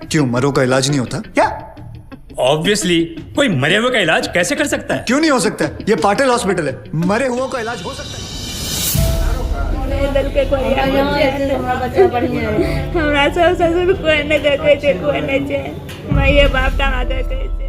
क्यों, मरो का इलाज नहीं होता क्या? ऑब्वियसली कोई मरे हुए का इलाज कैसे कर सकता है? क्यों नहीं हो सकता है? ये पाटिल हॉस्पिटल है, मरे हुओं का इलाज हो सकता है। हमरा सब ससुर कोई नहीं देखे थे, कोई नहीं छे। मैं ये बाप टांगा देखे थे।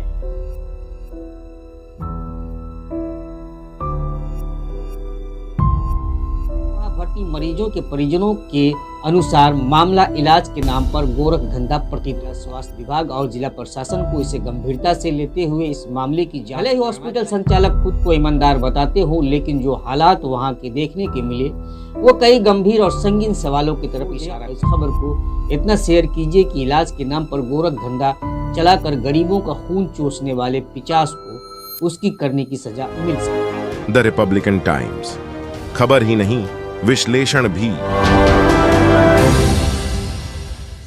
भर्ती मरीजों के परिजनों के अनुसार मामला इलाज के नाम पर गोरख धंधा प्रतीत है। स्वास्थ्य विभाग और जिला प्रशासन को इसे गंभीरता से लेते हुए इस मामले की जांच। भले ही हॉस्पिटल संचालक खुद को ईमानदार बताते हो, लेकिन जो हालात वहां के देखने के मिले वो कई गंभीर और संगीन सवालों की तरफ इशारा। इस खबर को इतना शेयर कीजिए कि इलाज के नाम पर गोरख धंधा चलाकर गरीबों का खून चूसने वाले पिचास को उसकी करने की सजा मिल सके। द रिपब्लिकन टाइम्स, खबर ही नहीं विश्लेषण भी।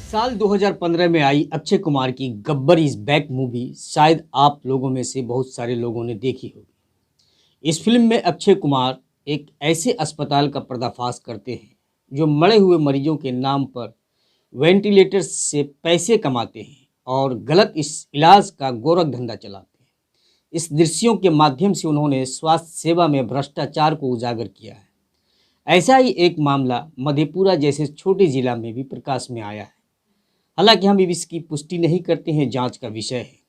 साल 2015 में आई अक्षय कुमार की गब्बर इज बैक मूवी शायद आप लोगों में से बहुत सारे लोगों ने देखी होगी। इस फिल्म में अक्षय कुमार एक ऐसे अस्पताल का पर्दाफाश करते हैं जो मरे हुए मरीजों के नाम पर वेंटिलेटर से पैसे कमाते हैं और गलत इस इलाज का गोरख धंधा चलाते हैं। इस दृश्यों के माध्यम से उन्होंने स्वास्थ्य सेवा में भ्रष्टाचार को उजागर किया है। ऐसा ही एक मामला मधेपुरा जैसे छोटे जिला में भी प्रकाश में आया है। हालांकि हम इसकी पुष्टि नहीं करते हैं, जांच का विषय है।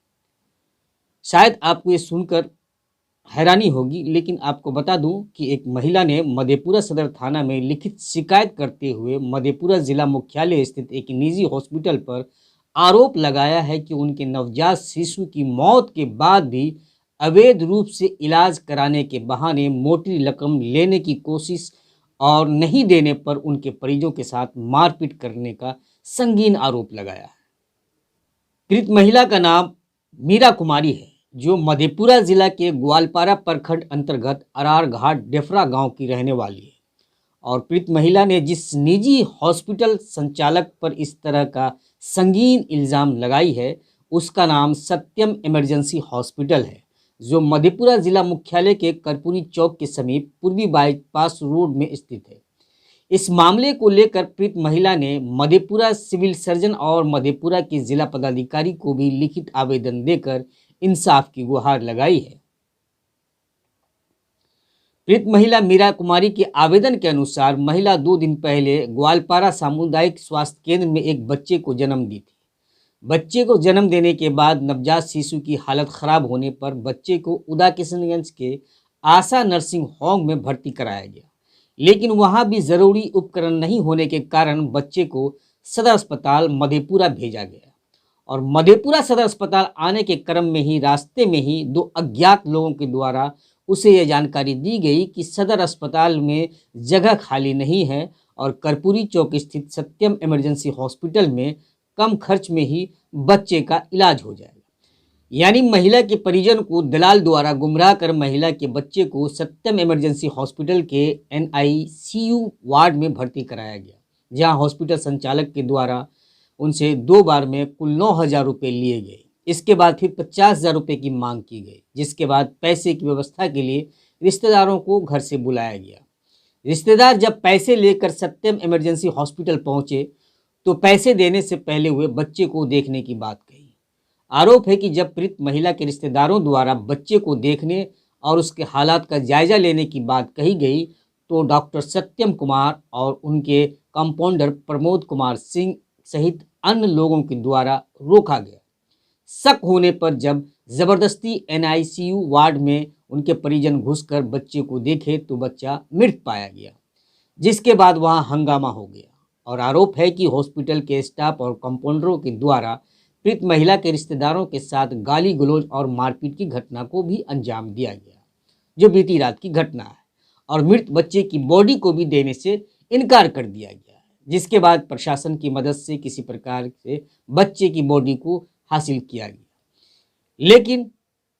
शायद आपको ये सुनकर हैरानी होगी, लेकिन आपको बता दूं कि एक महिला ने मधेपुरा सदर थाना में लिखित शिकायत करते हुए मधेपुरा जिला मुख्यालय स्थित एक निजी हॉस्पिटल पर आरोप लगाया है कि उनके नवजात शिशु की मौत के बाद भी अवैध रूप से इलाज कराने के बहाने मोटी रकम लेने की कोशिश और नहीं देने पर उनके परिजनों के साथ मारपीट करने का संगीन आरोप लगाया है। पीड़ित महिला का नाम मीरा कुमारी है, जो मधेपुरा जिला के ग्वालपारा प्रखंड अंतर्गत अरार घाट डेफरा गांव की रहने वाली है। और पीड़ित महिला ने जिस निजी हॉस्पिटल संचालक पर इस तरह का संगीन इल्ज़ाम लगाई है उसका नाम सत्यम इमरजेंसी हॉस्पिटल है, जो मधेपुरा जिला मुख्यालय के कर्पूरी चौक के समीप पूर्वी बाईपास रोड में स्थित है। इस मामले को लेकर पीड़ित महिला ने मधेपुरा सिविल सर्जन और मधेपुरा के जिला पदाधिकारी को भी लिखित आवेदन देकर इंसाफ की गुहार लगाई है। पीड़ित महिला मीरा कुमारी के आवेदन के अनुसार महिला 2 दिन पहले ग्वालपारा सामुदायिक स्वास्थ्य केंद्र में एक बच्चे को जन्म दी थी। बच्चे को जन्म देने के बाद नवजात शिशु की हालत खराब होने पर बच्चे को उदा किशनगंज के आशा नर्सिंग होम में भर्ती कराया गया, लेकिन वहां भी जरूरी उपकरण नहीं होने के कारण बच्चे को सदर अस्पताल मधेपुरा भेजा गया। और मधेपुरा सदर अस्पताल आने के क्रम में ही रास्ते में ही 2 अज्ञात लोगों के द्वारा उसे यह जानकारी दी गई कि सदर अस्पताल में जगह खाली नहीं है और कर्पूरी चौक स्थित सत्यम इमरजेंसी हॉस्पिटल में कम खर्च में ही बच्चे का इलाज हो जाएगा। यानी महिला के परिजन को दलाल द्वारा गुमराह कर महिला के बच्चे को सत्यम इमरजेंसी हॉस्पिटल के NICU वार्ड में भर्ती कराया गया, जहां हॉस्पिटल संचालक के द्वारा उनसे 2 बार में कुल 9,000 रुपये लिए गए। इसके बाद फिर 50,000 रुपये की मांग की गई, जिसके बाद पैसे की व्यवस्था के लिए रिश्तेदारों को घर से बुलाया गया। रिश्तेदार जब पैसे लेकर सत्यम इमरजेंसी हॉस्पिटल पहुंचे तो पैसे देने से पहले हुए बच्चे को देखने की बात कही। आरोप है कि जब पीड़ित महिला के रिश्तेदारों द्वारा बच्चे को देखने और उसके हालात का जायजा लेने की बात कही गई तो डॉक्टर सत्यम कुमार और उनके कंपाउंडर प्रमोद कुमार सिंह सहित अन्य लोगों के द्वारा रोका गया। शक होने पर जब जबरदस्ती NICU वार्ड में उनके परिजन घुसकर बच्चे को देखे तो बच्चा मृत पाया गया, जिसके बाद वहां हंगामा हो गया। और आरोप है कि हॉस्पिटल के स्टाफ और कंपाउंडरों के द्वारा पीड़ित महिला के रिश्तेदारों के साथ गाली गलौज और मारपीट की घटना को भी अंजाम दिया गया, जो बीती रात की घटना है। और मृत बच्चे की बॉडी को भी देने से इनकार कर दिया गया है, जिसके बाद प्रशासन की मदद से किसी प्रकार से बच्चे की बॉडी को हासिल किया गया। लेकिन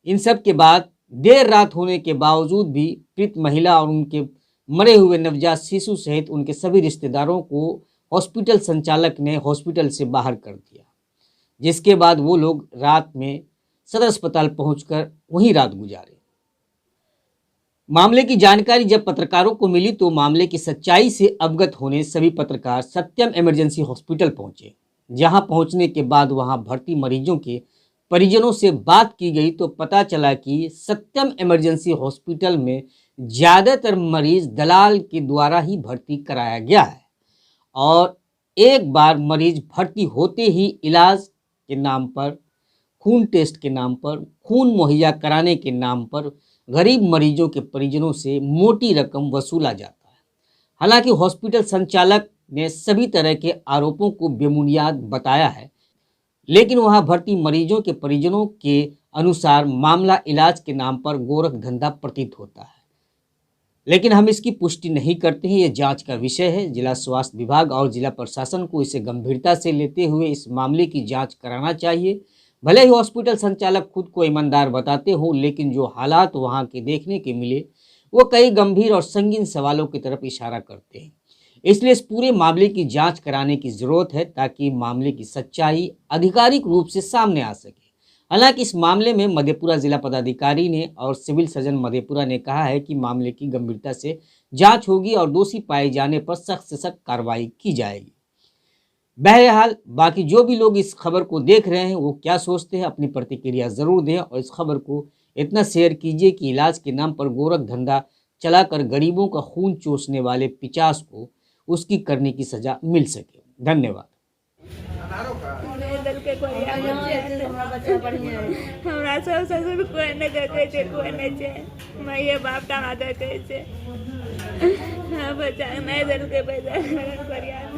इन सब के बाद देर रात होने के बावजूद भी पीड़ित महिला और उनके मरे हुए नवजात शिशु सहित उनके सभी रिश्तेदारों को हॉस्पिटल संचालक ने हॉस्पिटल से बाहर कर दिया, जिसके बाद वो लोग रात में सदर अस्पताल पहुंचकर वहीं रात गुजारे। मामले की जानकारी जब पत्रकारों को मिली तो मामले की सच्चाई से अवगत होने सभी पत्रकार सत्यम इमरजेंसी हॉस्पिटल पहुंचे, जहां पहुंचने के बाद वहां भर्ती मरीजों के परिजनों से बात की गई तो पता चला कि सत्यम इमरजेंसी हॉस्पिटल में ज़्यादातर मरीज दलाल के द्वारा ही भर्ती कराया गया है और एक बार मरीज भर्ती होते ही इलाज के नाम पर, खून टेस्ट के नाम पर, खून मुहैया कराने के नाम पर गरीब मरीजों के परिजनों से मोटी रकम वसूला जाता है। हालांकि हॉस्पिटल संचालक ने सभी तरह के आरोपों को बेबुनियाद बताया है, लेकिन वहां भर्ती मरीजों के परिजनों के अनुसार मामला इलाज के नाम पर गोरख धंधा प्रतीत होता है। लेकिन हम इसकी पुष्टि नहीं करते हैं, ये जांच का विषय है। जिला स्वास्थ्य विभाग और जिला प्रशासन को इसे गंभीरता से लेते हुए इस मामले की जांच कराना चाहिए। भले ही हॉस्पिटल संचालक खुद को ईमानदार बताते हों, लेकिन जो हालात वहां के देखने के मिले वो कई गंभीर और संगीन सवालों की तरफ इशारा करते हैं। इसलिए इस पूरे मामले की जांच कराने की जरूरत है ताकि मामले की सच्चाई आधिकारिक रूप से सामने आ सके। हालांकि इस मामले में मधेपुरा जिला पदाधिकारी ने और सिविल सर्जन मधेपुरा ने कहा है कि मामले की गंभीरता से जांच होगी और दोषी पाए जाने पर सख्त से सख्त कार्रवाई की जाएगी। बहरहाल बाकी जो भी लोग इस खबर को देख रहे हैं वो क्या सोचते हैं, अपनी प्रतिक्रिया ज़रूर दें और इस खबर को इतना शेयर कीजिए कि इलाज के नाम पर गोरख धंधा चलाकर गरीबों का खून चूसने वाले पिचास को उसकी करने की सजा मिल सके। धन्यवाद। हमरा सब ससुर कोई नहीं देखे थे, कोई नहीं छे। मैं ये बाप टांगा देखे छे। हाँ बच्चा नहीं दिल के पैसा करिया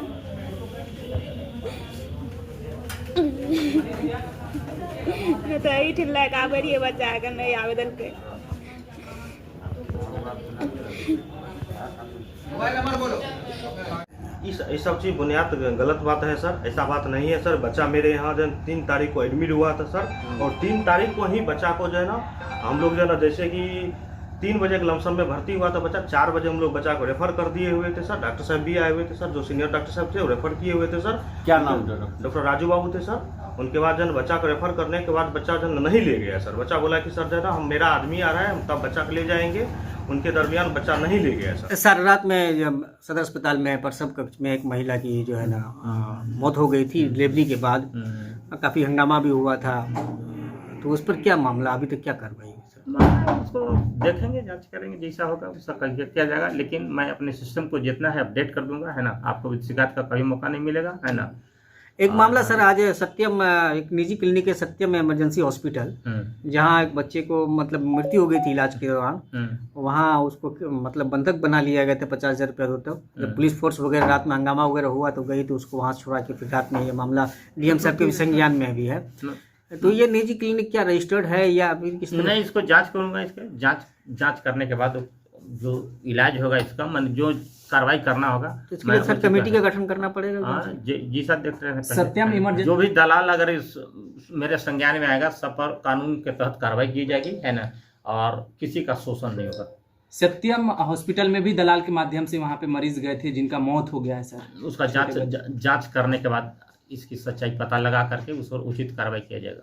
नहीं तो ही ठीक लायक आवे रही बच्चा अगर नहीं आवेदन के। इस सब चीज़ बुनियाद गलत बात है सर, ऐसा बात नहीं है सर। बच्चा मेरे यहाँ जो 3 तारीख को एडमिट हुआ था सर, और 3 तारीख को ही बच्चा को जो है ना हम लोग जो है ना जैसे कि 3 बजे के लमसम में भर्ती हुआ था बच्चा, 4 बजे हम लोग बच्चा को रेफर कर दिए हुए थे सर। डॉक्टर साहब भी आए हुए थे सर, जो सीनियर डॉक्टर साहब थे वो रेफर किए हुए थे सर। क्या नाम? डॉक्टर राजू बाबू थे सर। उनके बाद जन बच्चा को रेफर करने के बाद बच्चा जन नहीं ले गया सर। बच्चा बोला कि सर जो है ना हम मेरा आदमी आ रहा है, हम तब बच्चा को ले जाएंगे। उनके दरमियान बच्चा नहीं ले गया सर। सारी रात में जब सदर अस्पताल में प्रसव कक्ष में एक महिला की जो है ना मौत हो गई थी डिलीवरी के बाद, काफ़ी हंगामा भी हुआ था, तो उस पर क्या मामला, अभी तक क्या कार्रवाई है सर? उसको देखेंगे, जांच करेंगे, जैसा होगा उसका किया जाएगा। लेकिन मैं अपने सिस्टम को जितना है अपडेट कर दूंगा, है ना। आपको भी शिकायत का कभी मौका नहीं मिलेगा, है ना। एक मामला सर आज सत्यम, एक निजी क्लिनिक है सत्यम इमरजेंसी हॉस्पिटल, जहां एक बच्चे को मतलब मृत्यु हो गई थी इलाज के दौरान। वहां उसको मतलब बंधक बना लिया गया था 50,000 रुपया होता। जब पुलिस फोर्स वगैरह रात में हंगामा वगैरह हुआ तो गई तो उसको वहां छुड़ा के फिर रात में ये मामला डीएम साहब के संज्ञान में भी है। तो ये निजी क्लिनिक क्या रजिस्टर्ड है या अभी किस तरह? नहीं, इसको जांच करूंगा। इसके जांच करने के बाद जो इलाज होगा इसका, मतलब जो कार्रवाई करना होगा तो इसके लिए सर कमेटी का गठन करना पड़ेगा। हाँ जी सर, देख रहे हैं। सत्यम इमरजेंसी जो भी दलाल अगर इस मेरे संज्ञान में आएगा सब पर कानून के तहत कार्रवाई की जाएगी, है ना, और किसी का शोषण नहीं होगा। सत्यम हॉस्पिटल में भी दलाल के माध्यम से वहां पे मरीज गए थे जिनका मौत हो गया है सर। उसका जांच करने के बाद इसकी सच्चाई पता लगा करके उस पर उचित कार्रवाई किया जाएगा।